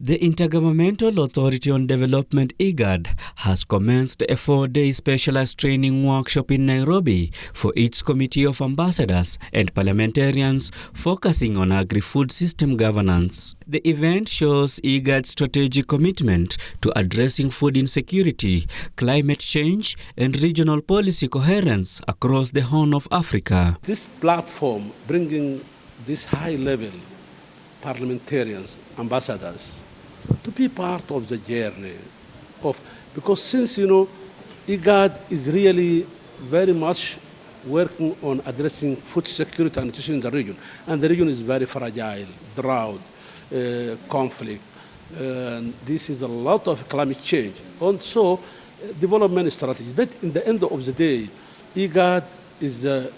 The Intergovernmental Authority on Development IGAD has commenced a 4-day specialized training workshop in Nairobi for its committee of ambassadors and parliamentarians focusing on agri-food system governance. The event shows IGAD's strategic commitment to addressing food insecurity, climate change, and regional policy coherence across the Horn of Africa. This platform bringing this high-level parliamentarians, ambassadors, to be part of the journey because since IGAD is really very much working on addressing food security and nutrition in the region, and the region is very fragile, drought, conflict, this is a lot of climate change, also development strategy. But in the end of the day, IGAD is a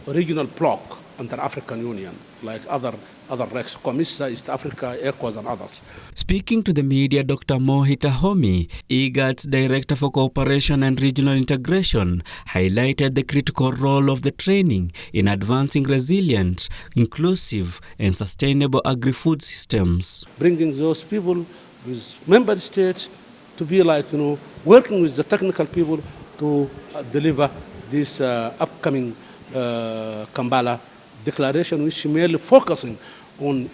regional bloc under African Union, like other RECs, COMISA, East Africa, ECOWAS, and others. Speaking to the media, Dr. Mohi Tahomi, IGAD's Director for Cooperation and Regional Integration, highlighted the critical role of the training in advancing resilient, inclusive, and sustainable agri-food systems. Bringing those people with member states to be working with the technical people to deliver this upcoming Kampala declaration, which merely focusing on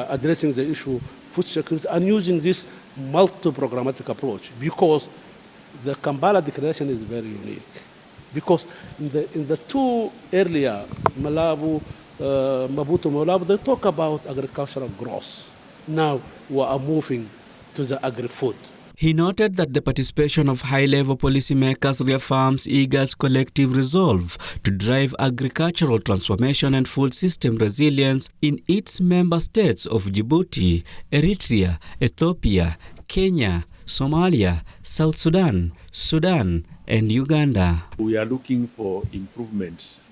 addressing the issue of food security and using this multi-programmatic approach, because the Kampala declaration is very unique. Because in the two earlier, Maputo, Malabo, they talk about agricultural growth. Now we are moving to the agri-food. He noted that the participation of high-level policymakers reaffirms IGAD's collective resolve to drive agricultural transformation and food system resilience in its member states of Djibouti, Eritrea, Ethiopia, Kenya, Somalia, South Sudan, Sudan, and Uganda. We are looking for improvements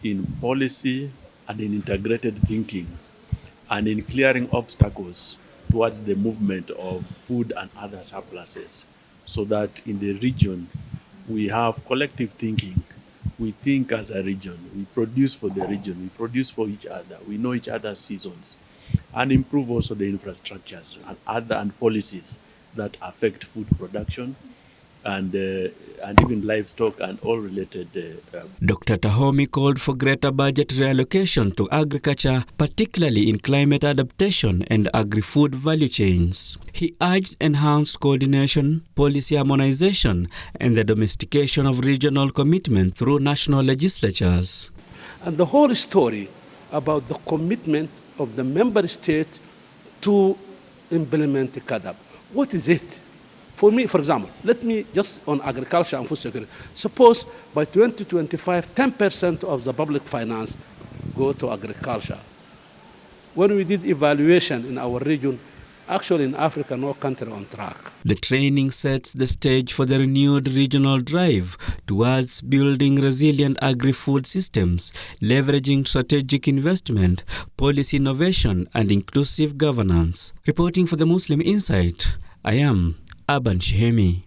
in policy and in integrated thinking and in clearing obstacles towards the movement of food and other surpluses, so that in the region we have collective thinking. We think as a region, we produce for the region, we produce for each other, we know each other's seasons, and improve also the infrastructures and policies that affect food production and even livestock and all related. Dr. Tahomi called for greater budget reallocation to agriculture, particularly in climate adaptation and agri-food value chains. He urged enhanced coordination, policy harmonization, and the domestication of regional commitment through national legislatures. And the whole story about the commitment of the member state to implement the IGAD. What is it? For me, for example, let me just on agriculture and food security. Suppose by 2025, 10% of the public finance go to agriculture. When we did evaluation in our region, actually in Africa, no country on track. The training sets the stage for the renewed regional drive towards building resilient agri-food systems, leveraging strategic investment, policy innovation, and inclusive governance. Reporting for the Muslim Insight, I am Aban Shihemi.